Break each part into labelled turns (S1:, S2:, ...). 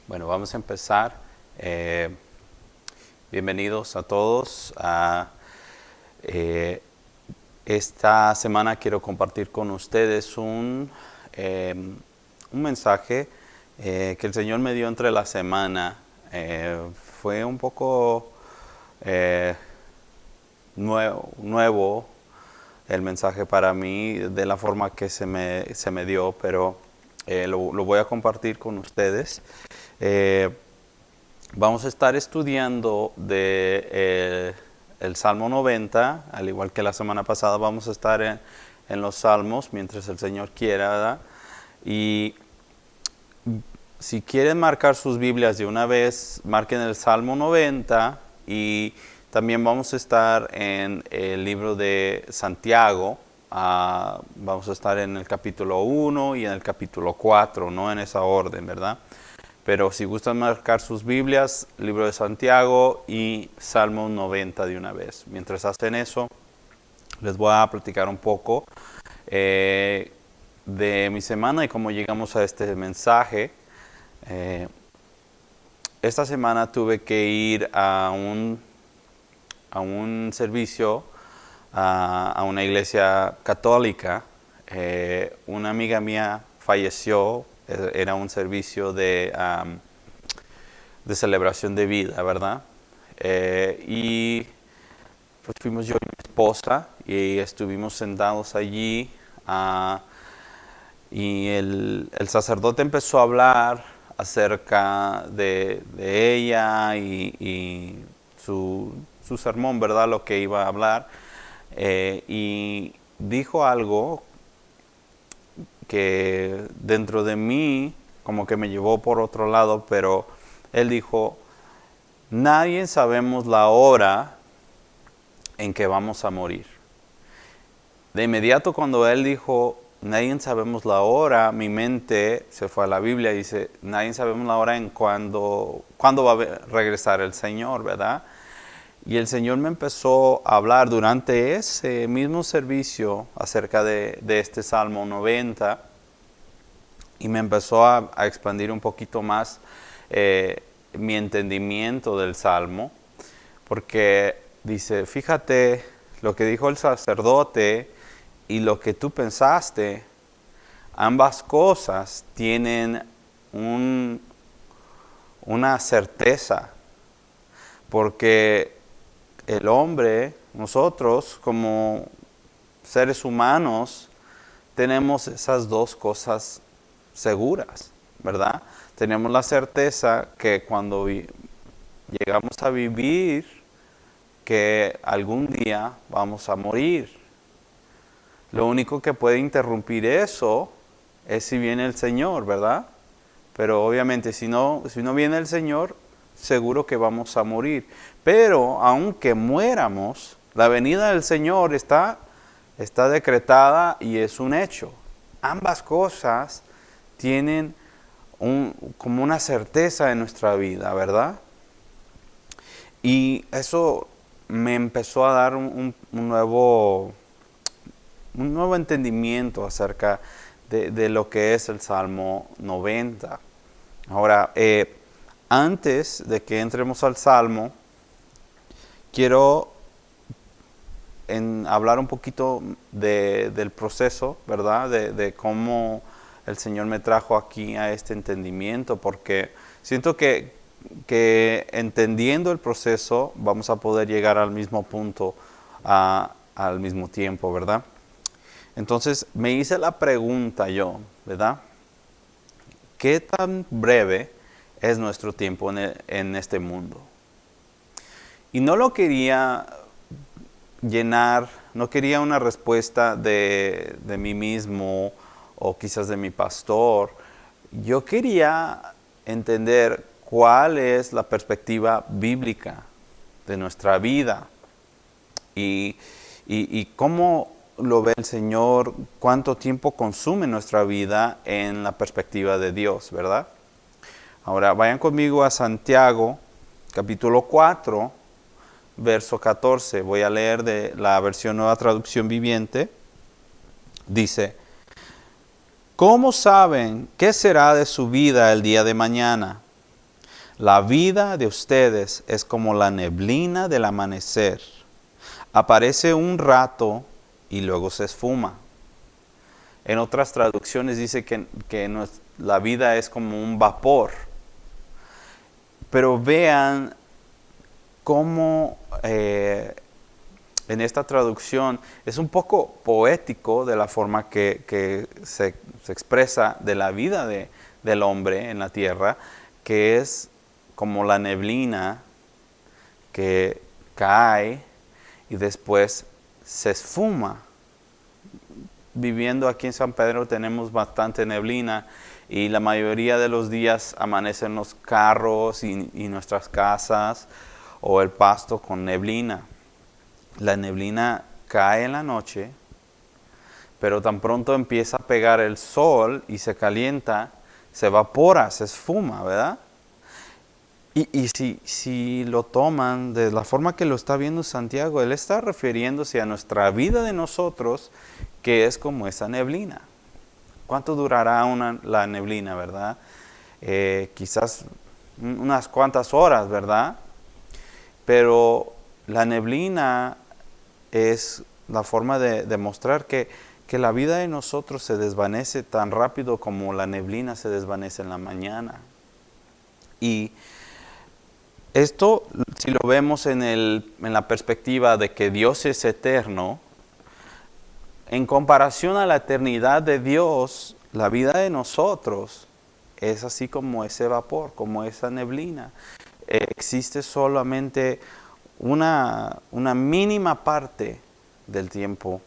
S1: Bueno, vamos a empezar. Bienvenidos a todos. Eh, esta semana quiero compartir con ustedes un mensaje que el Señor me dio entre la semana. Fue un poco nuevo el mensaje para mí de la forma que se me dio, pero lo voy a compartir con ustedes. Vamos a estar estudiando el Salmo 90, al igual que la semana pasada vamos a estar en los Salmos, mientras el Señor quiera, ¿verdad? Y si quieren marcar sus Biblias de una vez, marquen el Salmo 90 y también vamos a estar en el libro de Santiago. Vamos a estar en el capítulo 1 y en el capítulo 4, no en esa orden, ¿verdad? Pero si gustan marcar sus Biblias, libro de Santiago y Salmo 90 de una vez. Mientras hacen eso, les voy a platicar un poco de mi semana y cómo llegamos a este mensaje. Esta semana tuve que ir a un servicio, a una iglesia católica. Una amiga mía falleció. Era un servicio de celebración de vida, ¿verdad? Y pues fuimos yo y mi esposa y estuvimos sentados allí y el sacerdote empezó a hablar acerca de ella y su sermón, ¿verdad? Lo que iba a hablar. Y dijo algo que dentro de mí como que me llevó por otro lado, pero él dijo: nadie sabemos la hora en que vamos a morir. De inmediato cuando él dijo nadie sabemos la hora, mi mente se fue a la Biblia y dice: nadie sabemos la hora en cuándo va a regresar el Señor, ¿verdad? Y el Señor me empezó a hablar durante ese mismo servicio acerca de este Salmo 90 y me empezó a expandir un poquito más mi entendimiento del Salmo, porque dice: fíjate lo que dijo el sacerdote y lo que tú pensaste, ambas cosas tienen una certeza, porque el hombre, nosotros como seres humanos, tenemos esas dos cosas seguras, ¿verdad? Tenemos la certeza que cuando llegamos a vivir, que algún día vamos a morir. Lo único que puede interrumpir eso es si viene el Señor, ¿verdad? Pero obviamente si no viene el Señor, seguro que vamos a morir. Pero aunque muéramos, la venida del Señor está decretada y es un hecho. Ambas cosas tienen como una certeza en nuestra vida, ¿verdad? Y eso me empezó a dar un nuevo entendimiento acerca de lo que es el Salmo 90. Ahora, antes de que entremos al Salmo, quiero hablar un poquito del proceso, ¿verdad? De cómo el Señor me trajo aquí a este entendimiento, porque siento que entendiendo el proceso vamos a poder llegar al mismo punto al mismo tiempo, ¿verdad? Entonces me hice la pregunta yo, ¿verdad? ¿Qué tan breve es nuestro tiempo en este mundo? Y no lo quería llenar, no quería una respuesta de mí mismo o quizás de mi pastor. Yo quería entender cuál es la perspectiva bíblica de nuestra vida y cómo lo ve el Señor, cuánto tiempo consume nuestra vida en la perspectiva de Dios, ¿verdad? Ahora vayan conmigo a Santiago, capítulo 4, verso 14. Voy a leer de la versión Nueva Traducción Viviente. Dice: ¿cómo saben qué será de su vida el día de mañana? La vida de ustedes es como la neblina del amanecer. Aparece un rato y luego se esfuma. En otras traducciones dice que la vida es como un vapor. Pero vean cómo en esta traducción es un poco poético de la forma que se expresa de la vida del hombre en la tierra, que es como la neblina que cae y después se esfuma. Viviendo aquí en San Pedro tenemos bastante neblina y la mayoría de los días amanecen los carros y nuestras casas o el pasto con neblina. La neblina cae en la noche, pero tan pronto empieza a pegar el sol y se calienta, se evapora, se esfuma, ¿verdad? Y si lo toman de la forma que lo está viendo Santiago, él está refiriéndose a nuestra vida de nosotros, que es como esa neblina. ¿Cuánto durará la neblina, verdad? Quizás unas cuantas horas, ¿verdad? Pero la neblina es la forma de demostrar que la vida de nosotros se desvanece tan rápido como la neblina se desvanece en la mañana. Y esto, si lo vemos en la perspectiva de que Dios es eterno, en comparación a la eternidad de Dios, la vida de nosotros es así como ese vapor, como esa neblina. Existe solamente una mínima parte del tiempo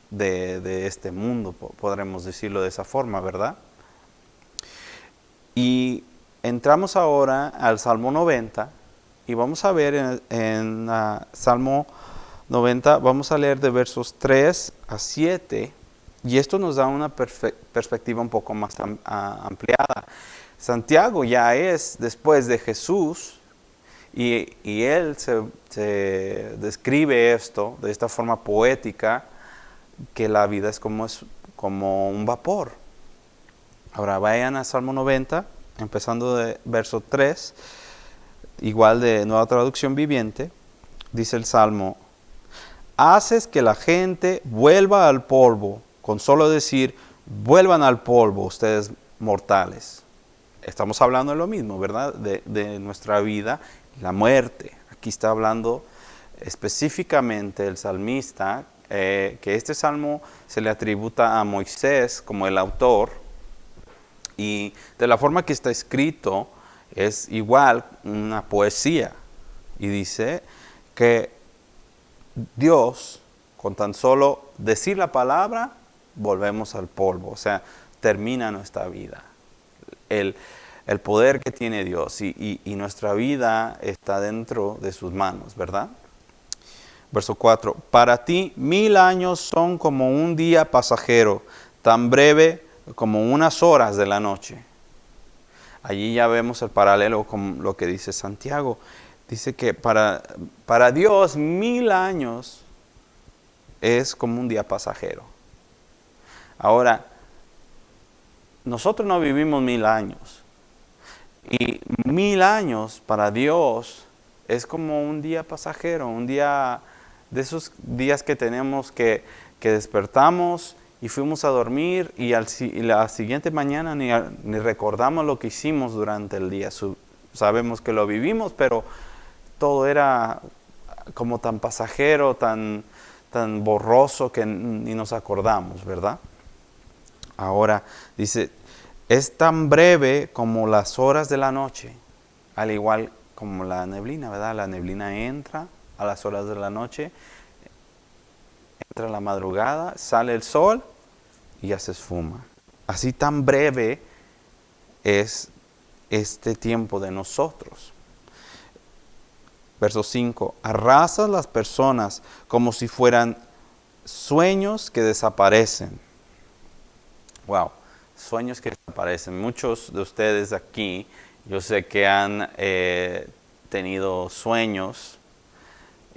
S1: de este mundo, podremos decirlo de esa forma, ¿verdad? Y entramos ahora al Salmo 90 y vamos a ver en Salmo 90, vamos a leer de versos 3 a 7 y esto nos da una perspectiva un poco más ampliada. Santiago ya es después de Jesús y él se describe esto de esta forma poética, que la vida es como un vapor. Ahora vayan a Salmo 90, empezando de verso 3, igual de Nueva Traducción Viviente, dice el Salmo: haces que la gente vuelva al polvo, con solo decir, vuelvan al polvo ustedes mortales. Estamos hablando de lo mismo, ¿verdad? De nuestra vida, la muerte. Aquí está hablando específicamente el salmista, que este salmo se le atributa a Moisés como el autor, y de la forma que está escrito es igual una poesía, y dice que Dios, con tan solo decir la palabra, volvemos al polvo, o sea, termina nuestra vida. El poder que tiene Dios y nuestra vida está dentro de sus manos, ¿verdad? Verso 4, para ti 1000 años son como un día pasajero, tan breve como unas horas de la noche. Allí ya vemos el paralelo con lo que dice Santiago. Dice que para Dios 1000 años es como un día pasajero. Ahora, nosotros no vivimos 1000 años. Y 1000 años para Dios es como un día pasajero, un día de esos días que tenemos que despertamos y fuimos a dormir y la siguiente mañana ni recordamos lo que hicimos durante el día. Sabemos que lo vivimos, pero todo era como tan pasajero, tan borroso que ni nos acordamos, ¿verdad? Ahora dice, es tan breve como las horas de la noche, al igual como la neblina, ¿verdad? La neblina entra a las horas de la noche, entra la madrugada, sale el sol y ya se esfuma. Así tan breve es este tiempo de nosotros. Verso 5, arrasas las personas como si fueran sueños que desaparecen. Wow, sueños que desaparecen. Muchos de ustedes aquí, yo sé que han tenido sueños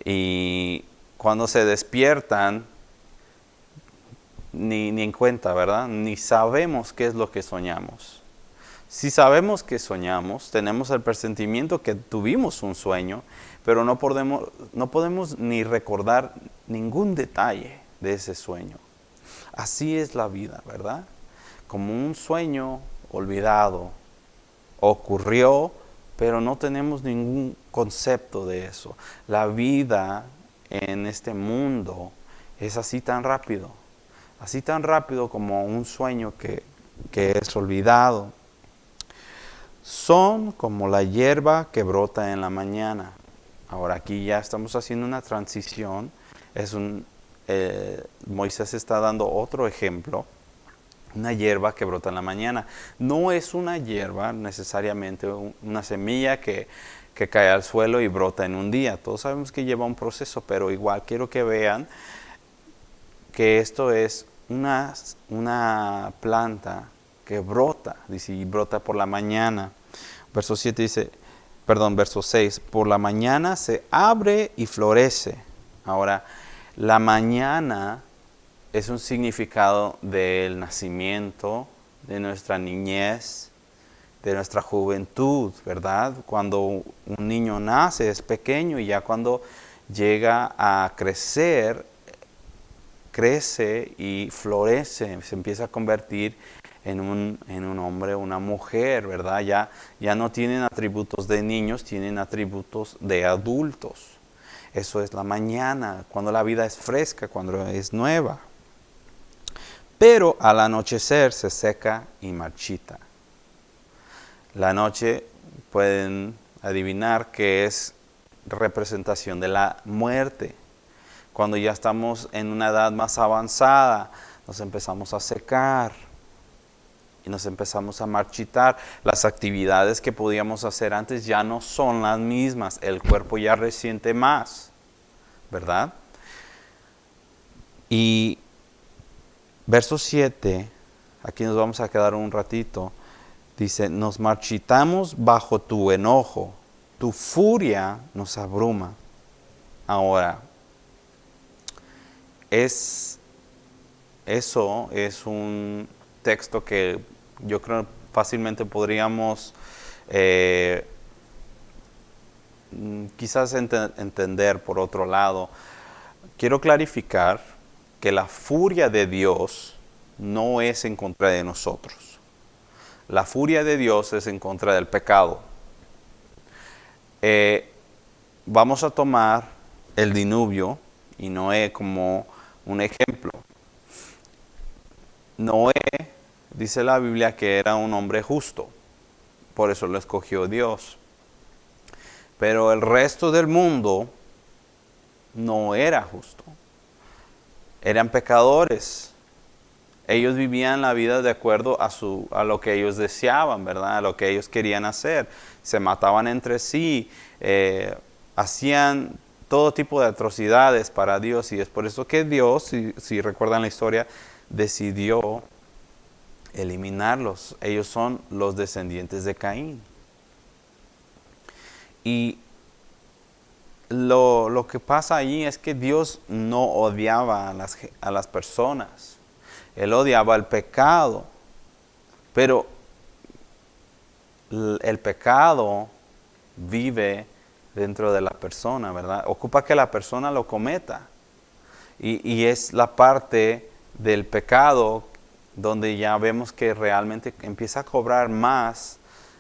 S1: y cuando se despiertan, ni en cuenta, ¿verdad? Ni sabemos qué es lo que soñamos. Si sabemos que soñamos, tenemos el presentimiento que tuvimos un sueño, pero no podemos ni recordar ningún detalle de ese sueño. Así es la vida, ¿verdad? Como un sueño olvidado, ocurrió, pero no tenemos ningún concepto de eso. La vida en este mundo es así tan rápido como un sueño que es olvidado. Son como la hierba que brota en la mañana. Ahora aquí ya estamos haciendo una transición. Moisés está dando otro ejemplo. Una hierba que brota en la mañana. No es una hierba necesariamente una semilla que cae al suelo y brota en un día. Todos sabemos que lleva un proceso, pero igual quiero que vean que esto es una planta que brota, dice, y brota por la mañana. Verso 6, por la mañana se abre y florece. Ahora, la mañana es un significado del nacimiento, de nuestra niñez, de nuestra juventud, ¿verdad? Cuando un niño nace, es pequeño, y ya cuando llega a crecer, crece y florece, se empieza a convertir en un hombre, una mujer, ¿verdad? Ya no tienen atributos de niños, tienen atributos de adultos. Eso es la mañana, cuando la vida es fresca, cuando es nueva. Pero al anochecer se seca y marchita. La noche, pueden adivinar que es representación de la muerte. Cuando ya estamos en una edad más avanzada, nos empezamos a secar y nos empezamos a marchitar. Las actividades que podíamos hacer antes ya no son las mismas. El cuerpo ya resiente más, ¿verdad? Y verso 7, aquí nos vamos a quedar un ratito, dice, nos marchitamos bajo tu enojo, tu furia nos abruma. Ahora, eso es un texto que yo creo fácilmente podríamos quizás entender por otro lado. Quiero clarificar que la furia de Dios no es en contra de nosotros. La furia de Dios es en contra del pecado. Vamos a tomar el diluvio y Noé como un ejemplo. Noé, dice la Biblia, que era un hombre justo, por eso lo escogió Dios. Pero el resto del mundo no era justo. Eran pecadores. Ellos vivían la vida de acuerdo a lo que ellos deseaban, ¿verdad? A lo que ellos querían hacer. Se mataban entre sí, hacían todo tipo de atrocidades para Dios, y es por eso que Dios, si recuerdan la historia, decidió eliminarlos. Ellos son los descendientes de Caín. Y lo que pasa allí es que Dios no odiaba a las personas. Él odiaba el pecado. Pero el pecado vive dentro de la persona, ¿verdad? Ocupa que la persona lo cometa. Y es la parte del pecado donde ya vemos que realmente empieza a cobrar más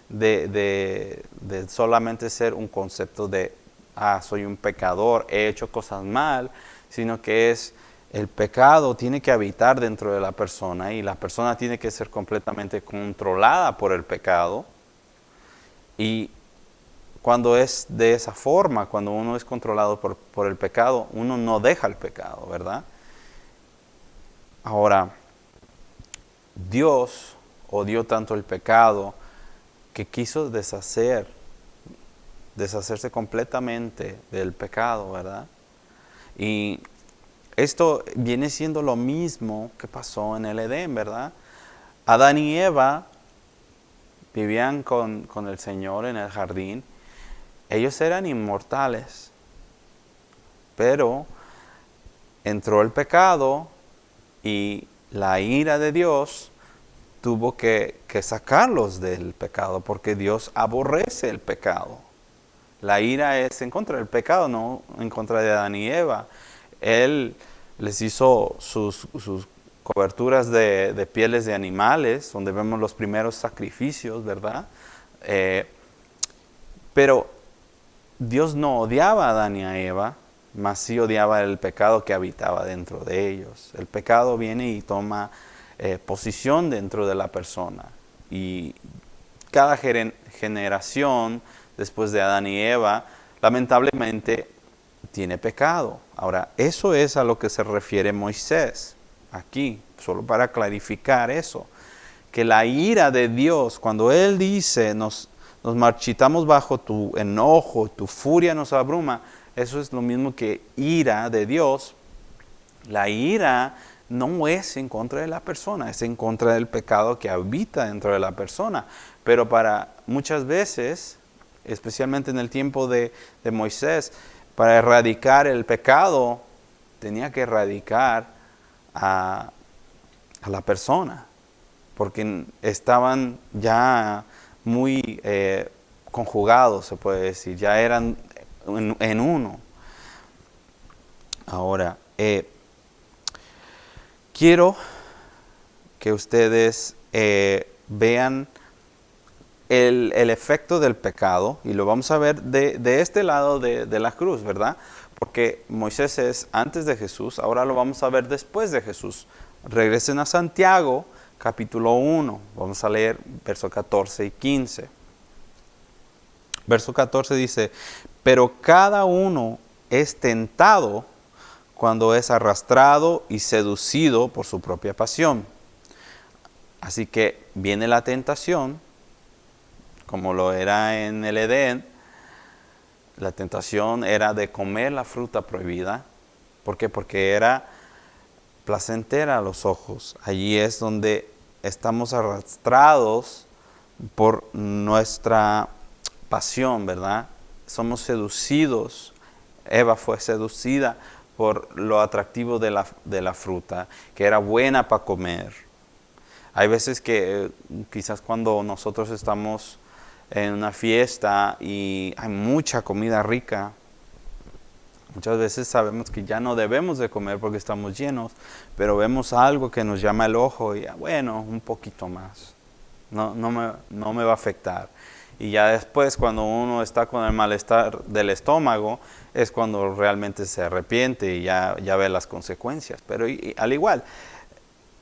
S1: de solamente ser un concepto de, soy un pecador, he hecho cosas mal, sino que es el pecado tiene que habitar dentro de la persona, y la persona tiene que ser completamente controlada por el pecado. Y cuando es de esa forma, cuando uno es controlado por el pecado, uno no deja el pecado, ¿verdad? Ahora, Dios odió tanto el pecado que quiso deshacerse completamente del pecado, ¿verdad? Y esto viene siendo lo mismo que pasó en el Edén, ¿verdad? Adán y Eva vivían con el Señor en el jardín. Ellos eran inmortales, pero entró el pecado y la ira de Dios tuvo que sacarlos del pecado, porque Dios aborrece el pecado. La ira es en contra del pecado, no en contra de Adán y Eva. Él les hizo sus coberturas de pieles de animales, donde vemos los primeros sacrificios, ¿verdad? Pero Dios no odiaba a Adán y a Eva, mas sí odiaba el pecado que habitaba dentro de ellos. El pecado viene y toma posición dentro de la persona. Y cada generación después de Adán y Eva, lamentablemente tiene pecado. Ahora, eso es a lo que se refiere Moisés aquí, solo para clarificar eso. Que la ira de Dios, cuando Él dice, nos marchitamos bajo tu enojo, tu furia nos abruma, eso es lo mismo que ira de Dios. La ira no es en contra de la persona, es en contra del pecado que habita dentro de la persona. Pero para muchas veces, especialmente en el tiempo de Moisés, para erradicar el pecado, tenía que erradicar a la persona, porque estaban ya muy conjugados, se puede decir, ya eran en uno. Ahora, quiero que ustedes vean el efecto del pecado, y lo vamos a ver de este lado de la cruz, ¿verdad? Porque Moisés es antes de Jesús, ahora lo vamos a ver después de Jesús. Regresen a Santiago, capítulo 1, vamos a leer versos 14 y 15. Verso 14 dice, pero cada uno es tentado cuando es arrastrado y seducido por su propia pasión. Así que viene la tentación, como lo era en el Edén. La tentación era de comer la fruta prohibida. ¿Por qué? Porque era placentera a los ojos. Allí es donde estamos arrastrados por nuestra pasión, ¿verdad? Somos seducidos. Eva fue seducida por lo atractivo de la fruta, que era buena para comer. Hay veces que quizás cuando nosotros estamos en una fiesta y hay mucha comida rica, muchas veces sabemos que ya no debemos de comer porque estamos llenos, pero vemos algo que nos llama el ojo y bueno, un poquito más, no me va a afectar. Y ya después, cuando uno está con el malestar del estómago, es cuando realmente se arrepiente y ya ve las consecuencias. Pero al igual,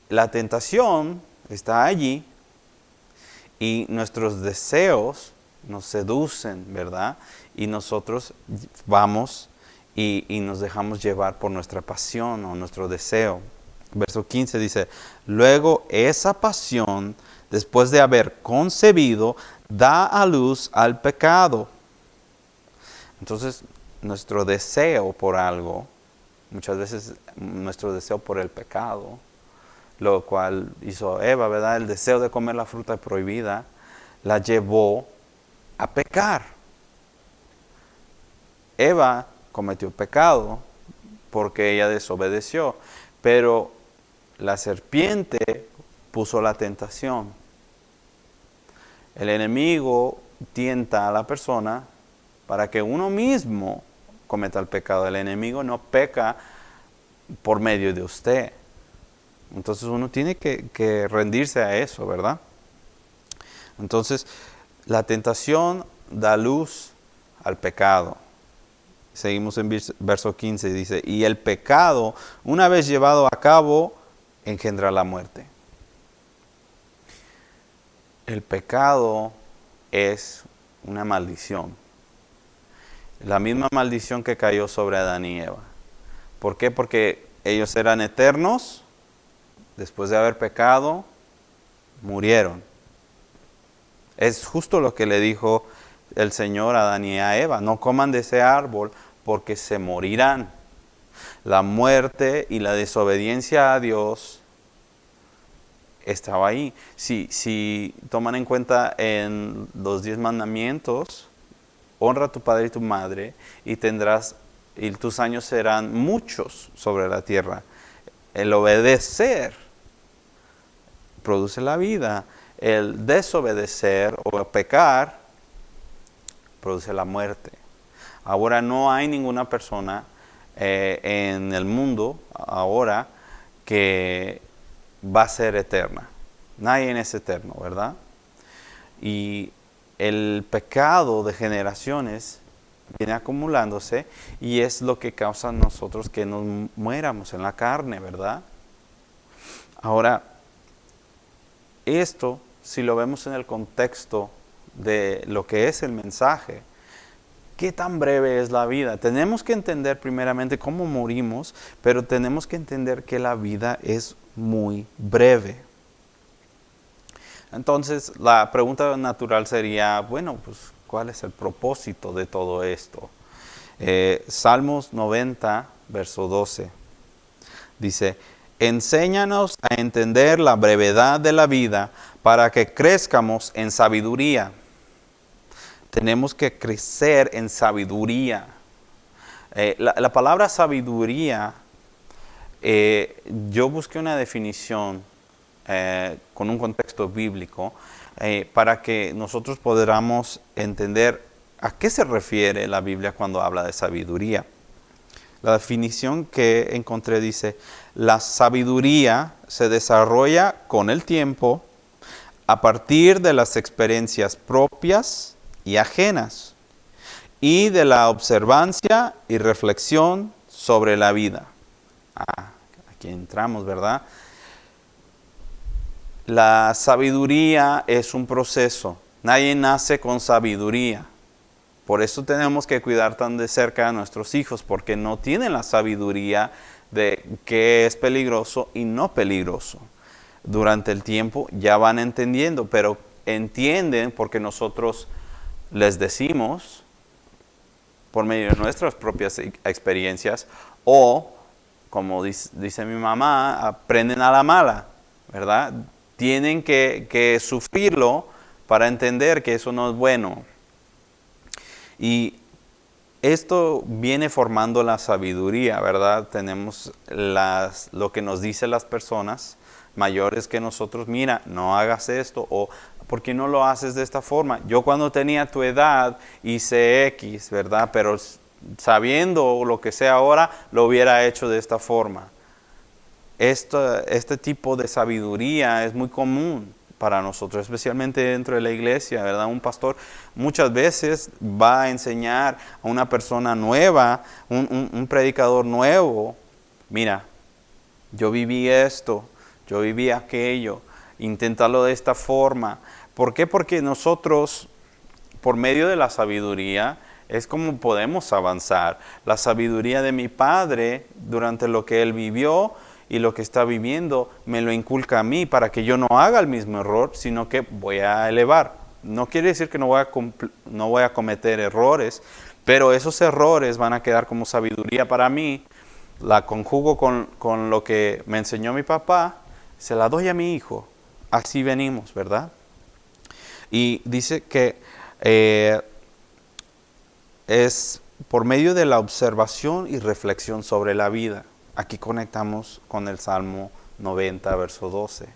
S1: la tentación está allí y nuestros deseos nos seducen, ¿verdad? Y nosotros vamos y nos dejamos llevar por nuestra pasión o nuestro deseo. Verso 15 dice, luego esa pasión, después de haber concebido, da a luz al pecado. Entonces, nuestro deseo por algo, muchas veces nuestro deseo por el pecado, lo cual hizo Eva, ¿verdad? El deseo de comer la fruta prohibida, la llevó a pecar. Eva cometió pecado porque ella desobedeció, pero la serpiente puso la tentación. El enemigo tienta a la persona para que uno mismo cometa el pecado. El enemigo no peca por medio de usted. Entonces uno tiene que rendirse a eso, ¿verdad? Entonces, la tentación da luz al pecado. Seguimos en verso 15, dice, y el pecado, una vez llevado a cabo, engendra la muerte. El pecado es una maldición. La misma maldición que cayó sobre Adán y Eva. ¿Por qué? Porque ellos eran eternos, después de haber pecado, murieron. Es justo lo que le dijo el Señor a Adán y a Eva, no coman de ese árbol porque se morirán. La muerte y la desobediencia a Dios estaba ahí. Si toman en cuenta en los 10 mandamientos, honra a tu padre y tu madre y tus años serán muchos sobre la tierra. El obedecer produce la vida. El desobedecer o pecar produce la muerte. Ahora no hay ninguna persona en el mundo ahora que va a ser eterna. Nadie es eterno, ¿verdad? Y el pecado de generaciones viene acumulándose y es lo que causa a nosotros que nos muéramos en la carne, ¿verdad? Ahora, esto, si lo vemos en el contexto de lo que es el mensaje, ¿qué tan breve es la vida? Tenemos que entender primeramente cómo morimos, pero tenemos que entender que la vida es muy breve. Entonces, la pregunta natural sería, bueno, pues, ¿cuál es el propósito de todo esto? Salmos 90, verso 12, dice, enséñanos a entender la brevedad de la vida para que crezcamos en sabiduría. Tenemos que crecer en sabiduría. La palabra sabiduría, yo busqué una definición con un contexto bíblico para que nosotros podamos entender a qué se refiere la Biblia cuando habla de sabiduría. La definición que encontré dice, la sabiduría se desarrolla con el tiempo a partir de las experiencias propias y ajenas y de la observancia y reflexión sobre la vida. Aquí entramos, ¿verdad? La sabiduría es un proceso. Nadie nace con sabiduría. Por eso tenemos que cuidar tan de cerca a nuestros hijos, porque no tienen la sabiduría de qué es peligroso y no peligroso. Durante el tiempo ya van entendiendo, pero entienden porque nosotros les decimos por medio de nuestras propias experiencias o, como dice mi mamá, aprenden a la mala, ¿verdad? Tienen que sufrirlo para entender que eso no es bueno. Y esto viene formando la sabiduría, ¿verdad? Tenemos lo que nos dicen las personas mayores que nosotros, mira, no hagas esto, o ¿por qué no lo haces de esta forma? Yo cuando tenía tu edad hice X, ¿verdad? Pero sabiendo lo que sé ahora, lo hubiera hecho de esta forma. Este tipo de sabiduría es muy común para nosotros, especialmente dentro de la iglesia, ¿verdad? Un pastor muchas veces va a enseñar a una persona nueva, un predicador nuevo, mira, yo viví esto, yo viví aquello, inténtalo de esta forma. ¿Por qué? Porque nosotros, por medio de la sabiduría, es como podemos avanzar. La sabiduría de mi padre, durante lo que él vivió, y lo que está viviendo me lo inculca a mí para que yo no haga el mismo error, sino que voy a elevar. No quiere decir que no voy a cometer errores, pero esos errores van a quedar como sabiduría para mí. La conjugo con lo que me enseñó mi papá, se la doy a mi hijo. Así venimos, ¿verdad? Y dice que es por medio de la observación y reflexión sobre la vida. Aquí conectamos con el Salmo 90, verso 12.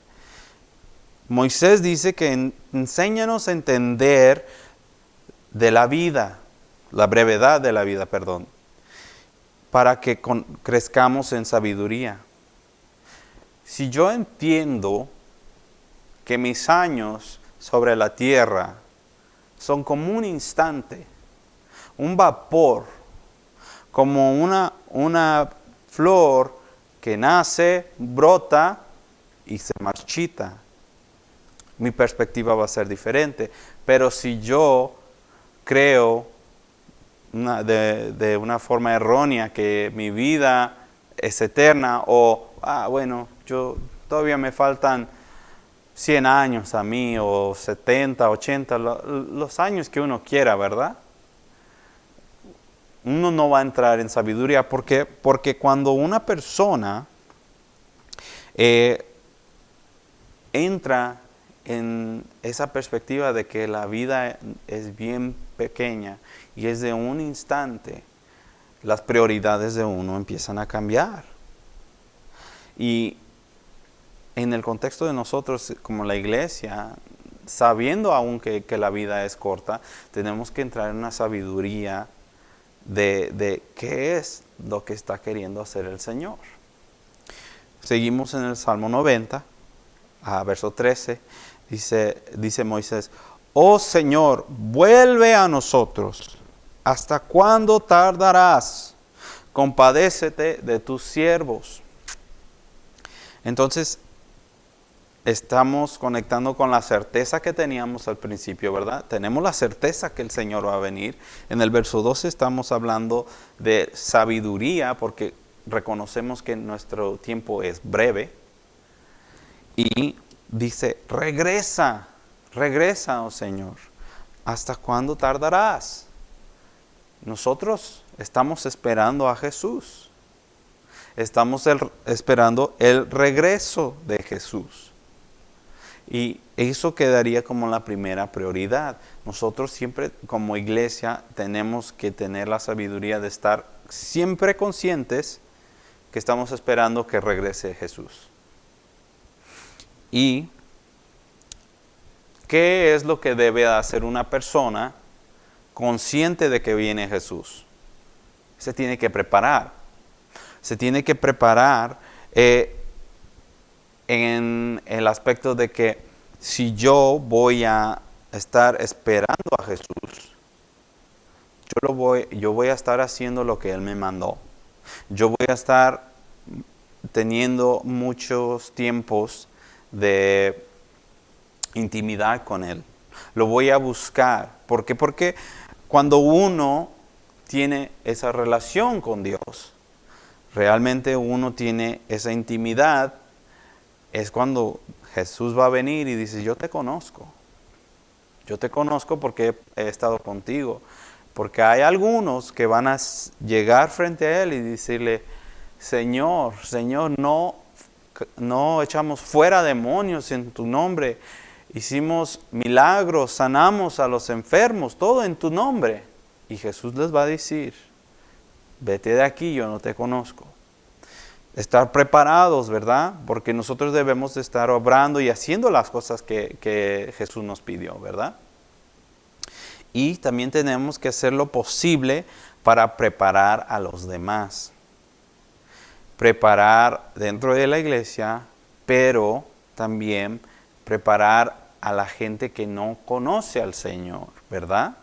S1: Moisés dice que enséñanos a entender de la vida, la brevedad de la vida, perdón, para que crezcamos en sabiduría. Si yo entiendo que mis años sobre la tierra son como un instante, un vapor, como una flor que nace, brota y se marchita, mi perspectiva va a ser diferente. Pero si yo creo de una forma errónea que mi vida es eterna o, bueno, todavía me faltan 100 años a mí o 70, 80, los años que uno quiera, ¿verdad? Uno no va a entrar en sabiduría. ¿Por qué? Porque cuando una persona entra en esa perspectiva de que la vida es bien pequeña y es de un instante, las prioridades de uno empiezan a cambiar. Y en el contexto de nosotros como la iglesia, sabiendo aún que la vida es corta, tenemos que entrar en una sabiduría de qué es lo que está queriendo hacer el Señor. Seguimos en el Salmo 90, verso 13, dice Moisés: oh Señor, vuelve a nosotros. ¿Hasta cuándo tardarás? Compadécete de tus siervos. Entonces, estamos conectando con la certeza que teníamos al principio, ¿verdad? Tenemos la certeza que el Señor va a venir. En el verso 12 estamos hablando de sabiduría porque reconocemos que nuestro tiempo es breve. Y dice, regresa, oh Señor. ¿Hasta cuándo tardarás? Nosotros estamos esperando a Jesús. Estamos esperando el regreso de Jesús. Y eso quedaría como la primera prioridad. Nosotros siempre como iglesia tenemos que tener la sabiduría de estar siempre conscientes que estamos esperando que regrese Jesús. ¿Y qué es lo que debe hacer una persona consciente de que viene Jesús? Se tiene que preparar. Se tiene que preparar en el aspecto de que si yo voy a estar esperando a Jesús, yo voy a estar haciendo lo que Él me mandó. Yo voy a estar teniendo muchos tiempos de intimidad con Él. Lo voy a buscar. ¿Por qué? Porque cuando uno tiene esa relación con Dios, realmente uno tiene esa intimidad, es cuando Jesús va a venir y dice, yo te conozco. Yo te conozco porque he estado contigo. Porque hay algunos que van a llegar frente a Él y decirle, Señor, no echamos fuera demonios en tu nombre. Hicimos milagros, sanamos a los enfermos, todo en tu nombre. Y Jesús les va a decir, vete de aquí, yo no te conozco. Estar preparados, ¿verdad? Porque nosotros debemos de estar obrando y haciendo las cosas que Jesús nos pidió, ¿verdad? Y también tenemos que hacer lo posible para preparar a los demás. Preparar dentro de la iglesia, pero también preparar a la gente que no conoce al Señor, ¿verdad?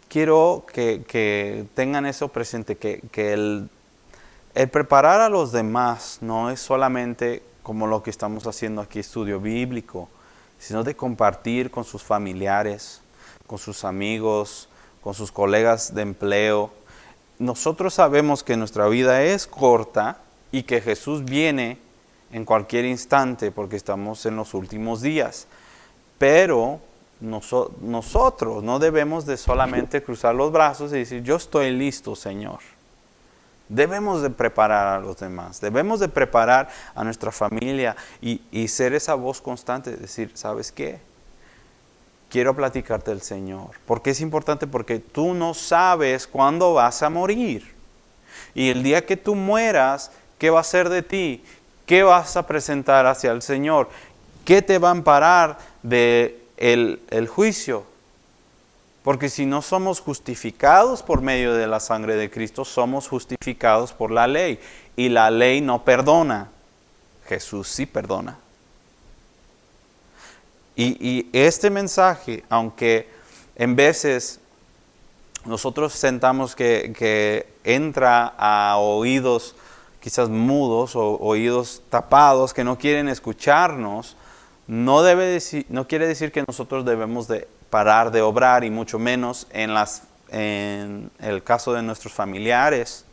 S1: Quiero que tengan eso presente, que el preparar a los demás no es solamente como lo que estamos haciendo aquí, estudio bíblico, sino de compartir con sus familiares, con sus amigos, con sus colegas de empleo. Nosotros sabemos que nuestra vida es corta y que Jesús viene en cualquier instante porque estamos en los últimos días. Pero nosotros no debemos de solamente cruzar los brazos y decir, yo estoy listo, Señor. Debemos de preparar a los demás, debemos de preparar a nuestra familia y ser esa voz constante, decir, ¿sabes qué? Quiero platicarte del Señor. ¿Por qué es importante? Porque tú no sabes cuándo vas a morir. Y el día que tú mueras, ¿qué va a ser de ti? ¿Qué vas a presentar hacia el Señor? ¿Qué te va a amparar del juicio? Porque si no somos justificados por medio de la sangre de Cristo, somos justificados por la ley. Y la ley no perdona. Jesús sí perdona. Y este mensaje, aunque en veces nosotros sentamos que entra a oídos quizás mudos o oídos tapados que no quieren escucharnos, no quiere decir que nosotros debemos de parar de obrar, y mucho menos en el caso de nuestros familiares.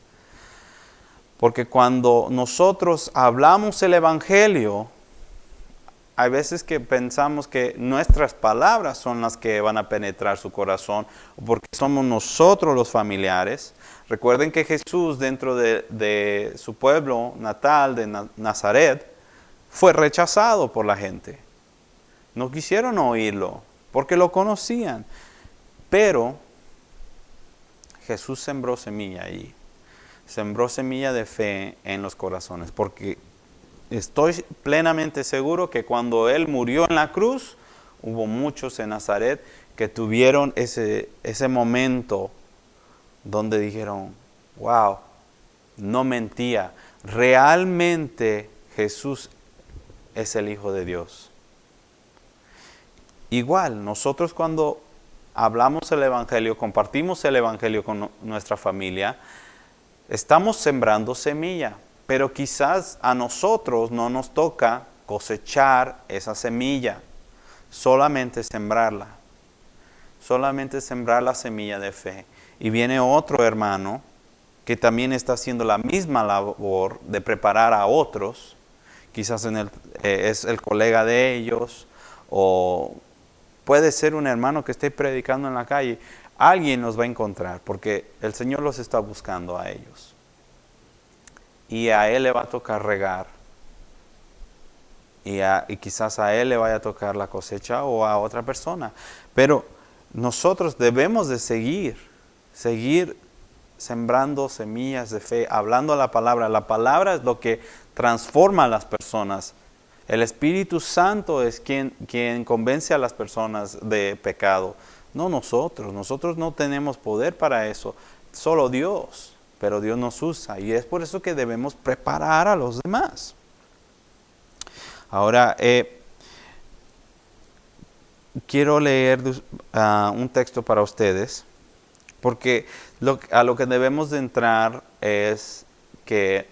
S1: Porque cuando nosotros hablamos el Evangelio, hay veces que pensamos que nuestras palabras son las que van a penetrar su corazón, porque somos nosotros los familiares. Recuerden que Jesús, dentro de su pueblo natal de Nazaret, fue rechazado por la gente. No quisieron oírlo, porque lo conocían. Pero Jesús sembró semilla allí. sembró semilla de fe en los corazones, porque estoy plenamente seguro que cuando Él murió en la cruz, hubo muchos en Nazaret que tuvieron ese momento donde dijeron, wow, no mentía, realmente Jesús es el Hijo de Dios. Igual, nosotros cuando hablamos el Evangelio, compartimos el Evangelio con nuestra familia, estamos sembrando semilla, pero quizás a nosotros no nos toca cosechar esa semilla, solamente sembrarla, solamente sembrar la semilla de fe. Y viene otro hermano que también está haciendo la misma labor de preparar a otros, quizás es el colega de ellos, o puede ser un hermano que esté predicando en la calle. Alguien los va a encontrar, porque el Señor los está buscando a ellos. Y a Él le va a tocar regar. Y quizás a Él le vaya a tocar la cosecha o a otra persona. Pero nosotros debemos de seguir sembrando semillas de fe, hablando la palabra. La palabra es lo que transforma a las personas. El Espíritu Santo es quien convence a las personas de pecado. No nosotros. Nosotros no tenemos poder para eso. Solo Dios. Pero Dios nos usa. Y es por eso que debemos preparar a los demás. Ahora, quiero leer un texto para ustedes. Porque a lo que debemos de entrar es que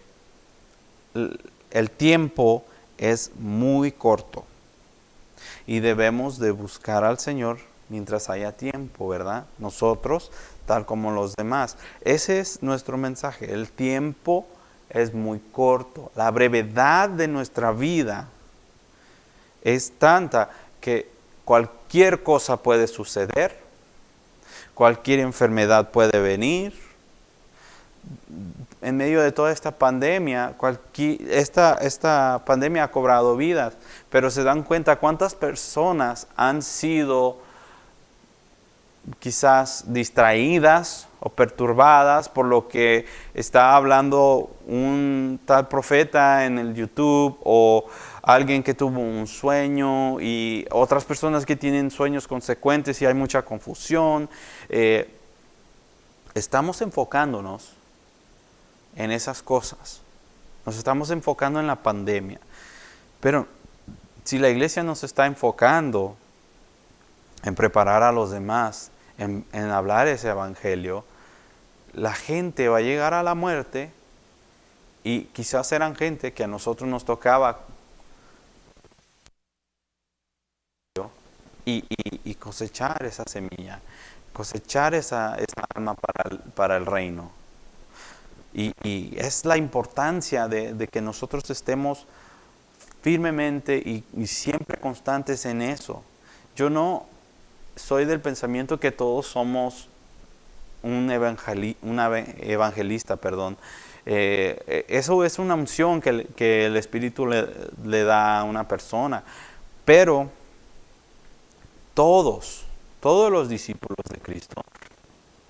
S1: el tiempo es muy corto y debemos de buscar al Señor mientras haya tiempo, ¿verdad? Nosotros, tal como los demás. Ese es nuestro mensaje. El tiempo es muy corto. La brevedad de nuestra vida es tanta que cualquier cosa puede suceder, cualquier enfermedad puede venir. En medio de toda esta pandemia, esta pandemia ha cobrado vidas, pero se dan cuenta cuántas personas han sido quizás distraídas o perturbadas por lo que está hablando un tal profeta en el YouTube, o alguien que tuvo un sueño, y otras personas que tienen sueños consecuentes y hay mucha confusión. Estamos enfocándonos en esas cosas. Nos estamos enfocando en la pandemia. Pero si la iglesia nos está enfocando en preparar a los demás, en hablar ese evangelio, la gente va a llegar a la muerte, y quizás eran gente que a nosotros nos tocaba y cosechar esa semilla, cosechar esa alma para el reino. Y es la importancia de que nosotros estemos firmemente y siempre constantes en eso. Yo no soy del pensamiento que todos somos un evangelista. Eso es una unción que el Espíritu le da a una persona. Pero todos los discípulos de Cristo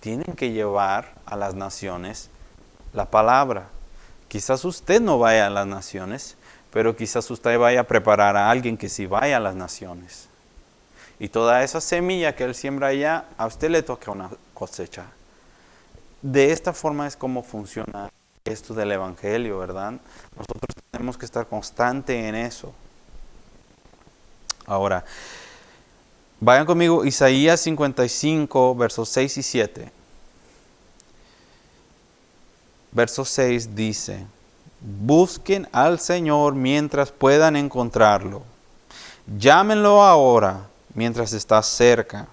S1: tienen que llevar a las naciones la palabra. Quizás usted no vaya a las naciones, pero quizás usted vaya a preparar a alguien que sí vaya a las naciones. Y toda esa semilla que Él siembra allá, a usted le toca una cosecha. De esta forma es como funciona esto del Evangelio, ¿verdad? Nosotros tenemos que estar constante en eso. Ahora, vayan conmigo, Isaías 55, versos 6 y 7. Verso 6 dice: busquen al Señor mientras puedan encontrarlo. Llámenlo ahora mientras está cerca.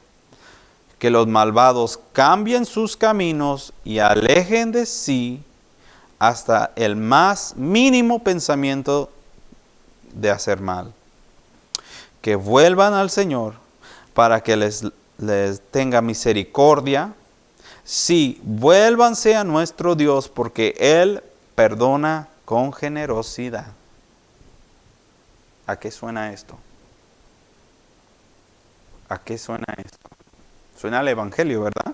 S1: Que los malvados cambien sus caminos y alejen de sí hasta el más mínimo pensamiento de hacer mal. Que vuelvan al Señor para que les tenga misericordia. Sí, vuélvanse a nuestro Dios, porque Él perdona con generosidad. ¿A qué suena esto? ¿A qué suena esto? Suena al Evangelio, ¿verdad?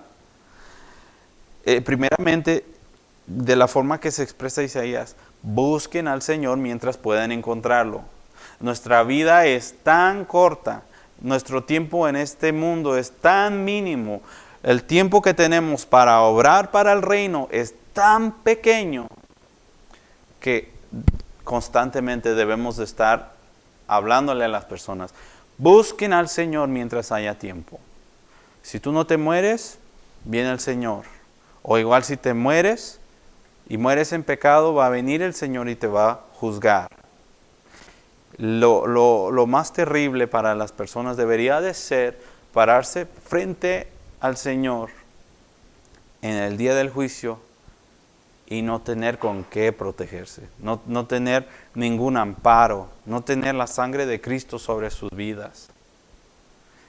S1: Primeramente, de la forma que se expresa Isaías, busquen al Señor mientras puedan encontrarlo. Nuestra vida es tan corta, nuestro tiempo en este mundo es tan mínimo, el tiempo que tenemos para obrar para el reino es tan pequeño que constantemente debemos de estar hablándole a las personas. Busquen al Señor mientras haya tiempo. Si tú no te mueres, viene el Señor. O igual si te mueres y mueres en pecado, va a venir el Señor y te va a juzgar. Lo más terrible para las personas debería de ser pararse frente al Señor en el día del juicio y no tener con qué protegerse, no tener ningún amparo, no tener la sangre de Cristo sobre sus vidas.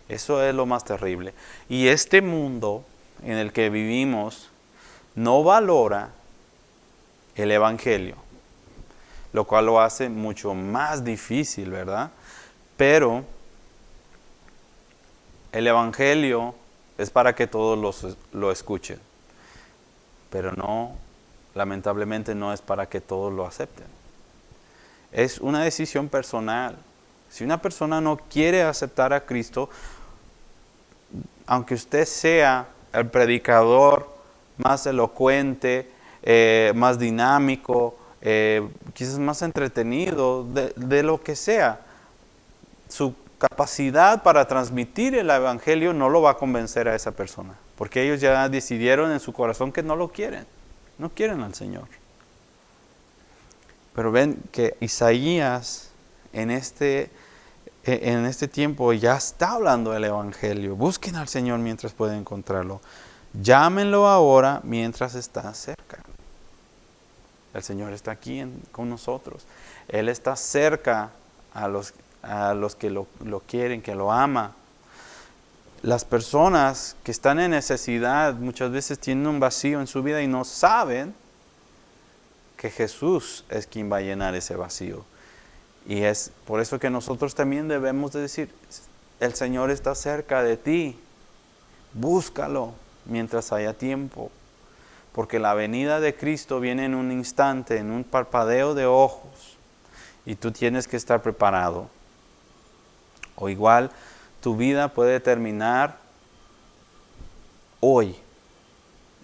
S1: Eso es lo más terrible. Y este mundo en el que vivimos no valora el Evangelio, lo cual lo hace mucho más difícil, ¿verdad? Pero el Evangelio es para que todos lo escuchen, pero no, lamentablemente no es para que todos lo acepten. Es una decisión personal. Si una persona no quiere aceptar a Cristo, aunque usted sea el predicador más elocuente, más dinámico, quizás más entretenido, de lo que sea, su capacidad para transmitir el Evangelio no lo va a convencer a esa persona, porque ellos ya decidieron en su corazón que no lo quieren, no quieren al Señor. Pero ven que Isaías en este tiempo ya está hablando del Evangelio. Busquen al Señor mientras pueden encontrarlo. Llámenlo ahora mientras está cerca. El Señor está aquí con nosotros. Él está cerca a los que lo quieren, que lo ama. Las personas que están en necesidad muchas veces tienen un vacío en su vida y no saben que Jesús es quien va a llenar ese vacío. Y es por eso que nosotros también debemos de decir, el Señor está cerca de ti, búscalo mientras haya tiempo, porque la venida de Cristo viene en un instante, en un parpadeo de ojos, y tú tienes que estar preparado. O igual, tu vida puede terminar hoy,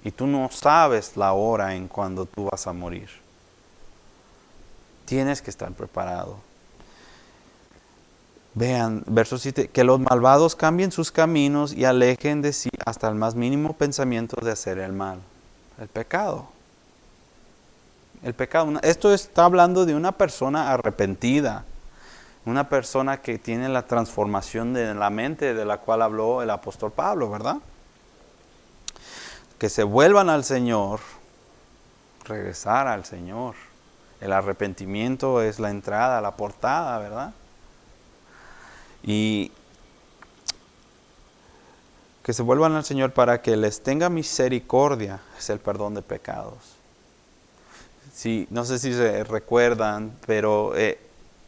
S1: y tú no sabes la hora en cuando tú vas a morir. Tienes que estar preparado. Vean, verso 7, que los malvados cambien sus caminos y alejen de sí hasta el más mínimo pensamiento de hacer el mal. El pecado. El pecado. Esto está hablando de una persona arrepentida. Una persona que tiene la transformación de la mente de la cual habló el apóstol Pablo, ¿verdad? Que se vuelvan al Señor, regresar al Señor. El arrepentimiento es la entrada, la portada, ¿verdad? Y que se vuelvan al Señor para que les tenga misericordia, es el perdón de pecados. Sí, no sé si se recuerdan, pero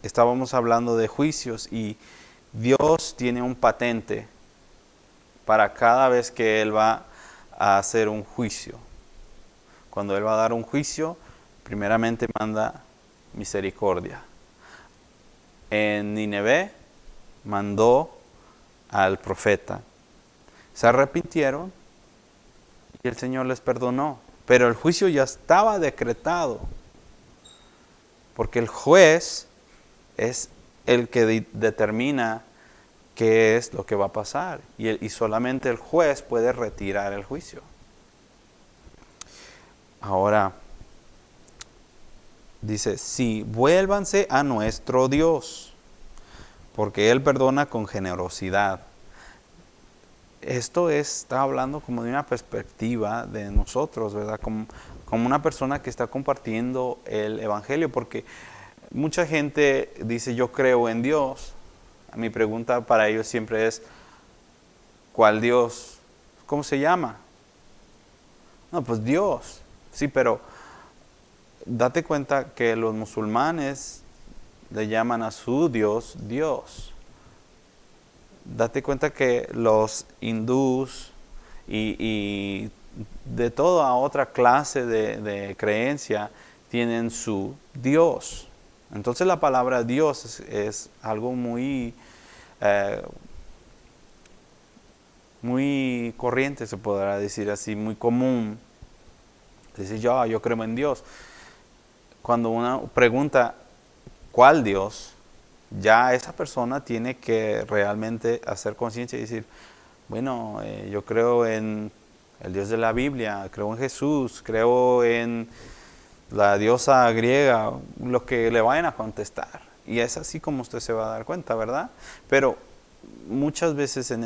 S1: estábamos hablando de juicios y Dios tiene un patente para cada vez que Él va a hacer un juicio. Cuando Él va a dar un juicio, primeramente manda misericordia. En Nínive mandó al profeta. Se arrepintieron y el Señor les perdonó. Pero el juicio ya estaba decretado. Porque el juez es el que determina qué es lo que va a pasar. Y solamente el juez puede retirar el juicio. Ahora, dice, sí, vuélvanse a nuestro Dios, porque Él perdona con generosidad. Esto está hablando como de una perspectiva de nosotros, ¿verdad? Como una persona que está compartiendo el Evangelio, porque mucha gente dice, yo creo en Dios. Mi pregunta para ellos siempre es, ¿cuál Dios? ¿Cómo se llama? No, pues Dios. Sí, pero date cuenta que los musulmanes le llaman a su Dios, Dios. Date cuenta que los hindús y de toda otra clase de creencia tienen su Dios. Entonces la palabra Dios es algo muy, muy corriente, se podrá decir así, muy común. Decir yo creo en Dios. Cuando uno pregunta ¿cuál Dios? Ya esa persona tiene que realmente hacer conciencia y decir, bueno, yo creo en el Dios de la Biblia, creo en Jesús, creo en la diosa griega, lo que le vayan a contestar. Y es así como usted se va a dar cuenta, ¿verdad? Pero muchas veces en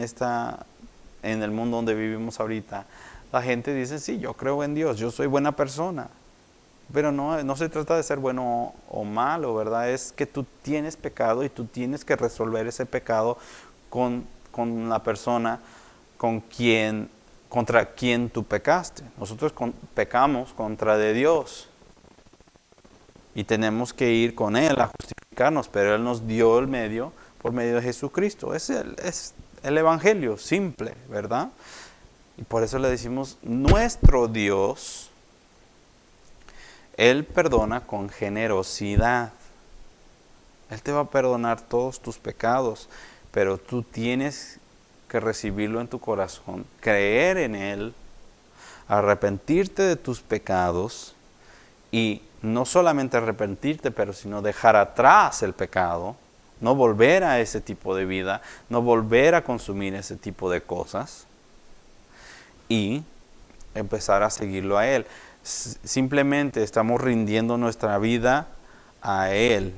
S1: el mundo donde vivimos ahorita, la gente dice, sí, yo creo en Dios, yo soy buena persona. Pero no se trata de ser bueno o malo, ¿verdad? Es que tú tienes pecado y tú tienes que resolver ese pecado con la persona contra quien tú pecaste. Nosotros pecamos contra de Dios y tenemos que ir con Él a justificarnos, pero Él nos dio el medio por medio de Jesucristo. Es el Evangelio simple, ¿verdad? Y por eso le decimos, nuestro Dios, Él perdona con generosidad. Él te va a perdonar todos tus pecados, pero tú tienes que recibirlo en tu corazón, creer en Él, arrepentirte de tus pecados y no solamente arrepentirte, pero sino dejar atrás el pecado, no volver a ese tipo de vida, no volver a consumir ese tipo de cosas y empezar a seguirlo a Él. Simplemente estamos rindiendo nuestra vida a Él.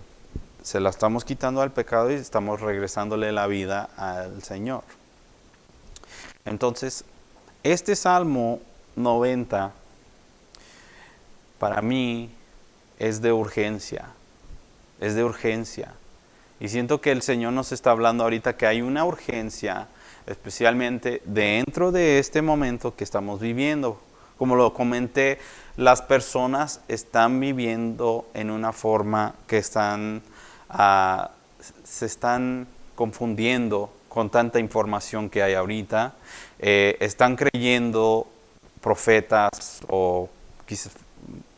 S1: Se la estamos quitando al pecado y estamos regresándole la vida al Señor. Entonces, este Salmo 90 para mí es de urgencia. Es de urgencia. Y siento que el Señor nos está hablando ahorita que hay una urgencia, especialmente dentro de este momento que estamos viviendo. Como lo comenté, las personas están viviendo en una forma que se están confundiendo con tanta información que hay ahorita. Están creyendo profetas o quizás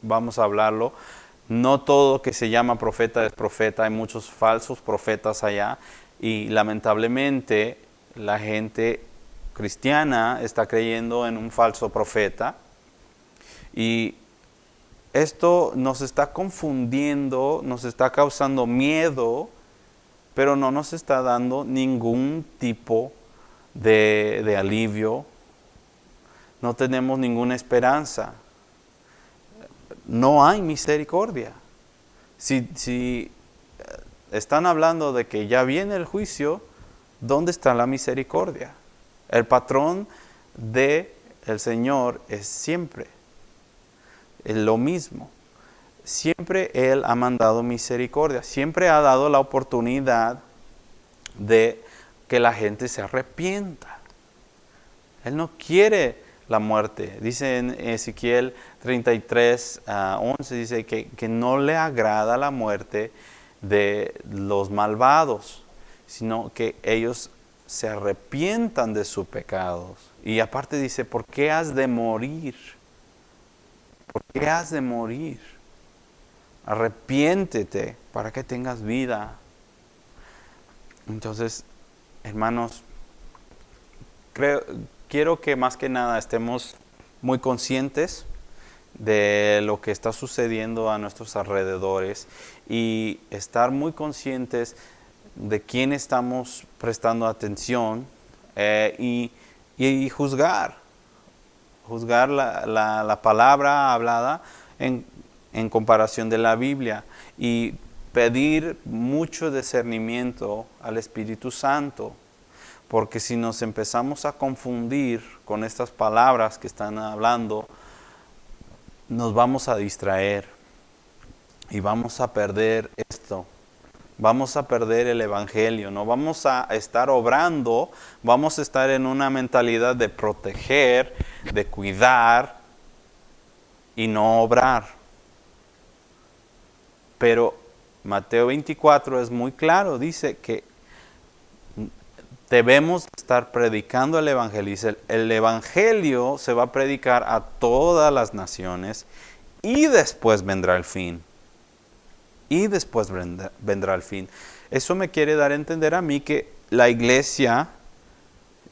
S1: vamos a hablarlo. No todo que se llama profeta es profeta, hay muchos falsos profetas allá y lamentablemente la gente cristiana está creyendo en un falso profeta y esto nos está confundiendo, nos está causando miedo, pero no nos está dando ningún tipo de alivio, no tenemos ninguna esperanza. No hay misericordia. Si están hablando de que ya viene el juicio, ¿dónde está la misericordia? El patrón del Señor es siempre lo mismo. Siempre Él ha mandado misericordia. Siempre ha dado la oportunidad de que la gente se arrepienta. Él no quiere la muerte. Dice en Ezequiel 33, 11, dice que no le agrada la muerte de los malvados, sino que ellos se arrepientan de sus pecados. Y aparte dice, ¿por qué has de morir? ¿Por qué has de morir? Arrepiéntete para que tengas vida. Entonces, hermanos, quiero que más que nada estemos muy conscientes de lo que está sucediendo a nuestros alrededores y estar muy conscientes de quién estamos prestando atención y juzgar la palabra hablada en comparación de la Biblia y pedir mucho discernimiento al Espíritu Santo. Porque si nos empezamos a confundir con estas palabras que están hablando, nos vamos a distraer y vamos a perder esto. Vamos a perder el Evangelio, no vamos a estar obrando, vamos a estar en una mentalidad de proteger, de cuidar y no obrar. Pero Mateo 24 es muy claro, dice que debemos estar predicando el Evangelio. El Evangelio se va a predicar a todas las naciones y después vendrá el fin. Y después vendrá el fin. Eso me quiere dar a entender a mí que la iglesia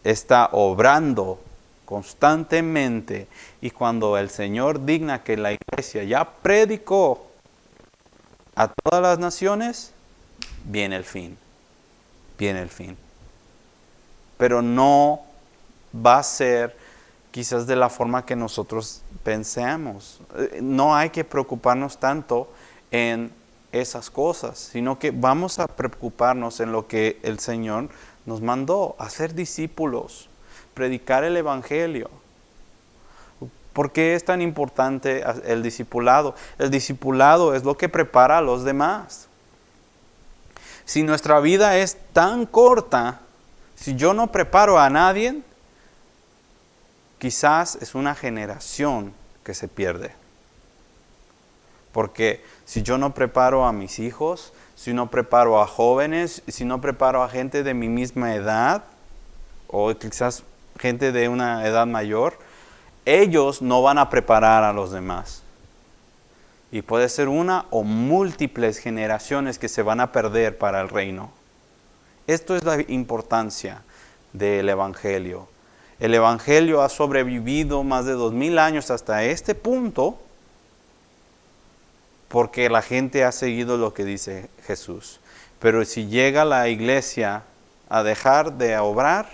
S1: está obrando constantemente, y cuando el Señor digna que la iglesia ya predicó a todas las naciones, viene el fin. Viene el fin. Pero no va a ser quizás de la forma que nosotros pensamos. No hay que preocuparnos tanto en esas cosas, sino que vamos a preocuparnos en lo que el Señor nos mandó: hacer discípulos, predicar el Evangelio. ¿Por qué es tan importante el discipulado? El discipulado es lo que prepara a los demás. Si nuestra vida es tan corta, si yo no preparo a nadie, quizás es una generación que se pierde. Porque si yo no preparo a mis hijos, si no preparo a jóvenes, si no preparo a gente de mi misma edad, o quizás gente de una edad mayor, ellos no van a preparar a los demás. Y puede ser una o múltiples generaciones que se van a perder para el reino. Esto es la importancia del Evangelio. El Evangelio ha sobrevivido más de 2000 años hasta este punto, porque la gente ha seguido lo que dice Jesús. Pero si llega la iglesia a dejar de obrar,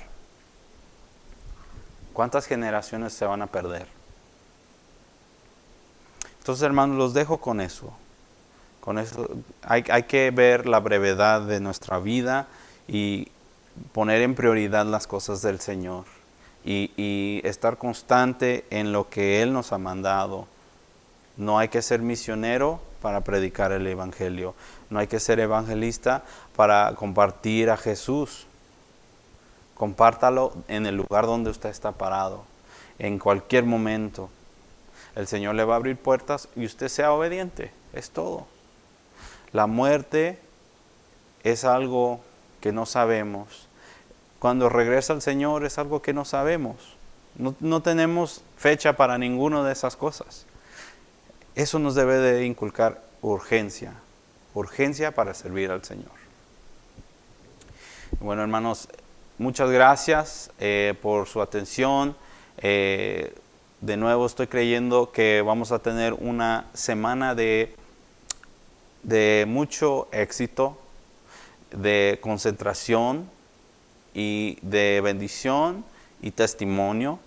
S1: ¿cuántas generaciones se van a perder? Entonces, hermanos, los dejo con eso. Con eso hay que ver la brevedad de nuestra vida y poner en prioridad las cosas del Señor. Y estar constante en lo que Él nos ha mandado. No hay que ser misionero para predicar el Evangelio. No hay que ser evangelista para compartir a Jesús. Compártalo en el lugar donde usted está parado, en cualquier momento. El Señor le va a abrir puertas y usted sea obediente. Es todo. La muerte es algo que no sabemos. Cuando regresa el Señor es algo que no sabemos. No tenemos fecha para ninguna de esas cosas. Eso nos debe de inculcar urgencia. Urgencia para servir al Señor. Bueno, hermanos, muchas gracias por su atención. De nuevo estoy creyendo que vamos a tener una semana de mucho éxito, de concentración y de bendición y testimonio.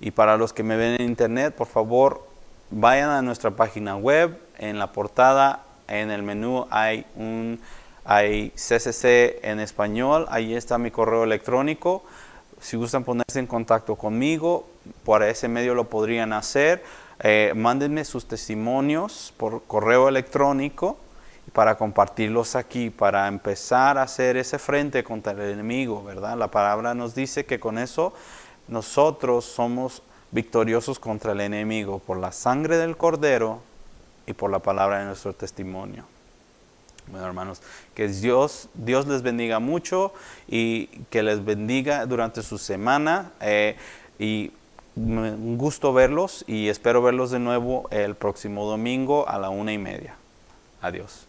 S1: Y para los que me ven en internet, por favor, vayan a nuestra página web. En la portada, en el menú hay CCC en español. Ahí está mi correo electrónico. Si gustan ponerse en contacto conmigo, por ese medio lo podrían hacer. Mándenme sus testimonios por correo electrónico para compartirlos aquí, para empezar a hacer ese frente contra el enemigo, ¿verdad? La palabra nos dice que con eso nosotros somos victoriosos contra el enemigo por la sangre del Cordero y por la palabra de nuestro testimonio. Bueno, hermanos, que Dios les bendiga mucho y que les bendiga durante su semana. Y un gusto verlos y espero verlos de nuevo el próximo domingo a la 1:30. Adiós.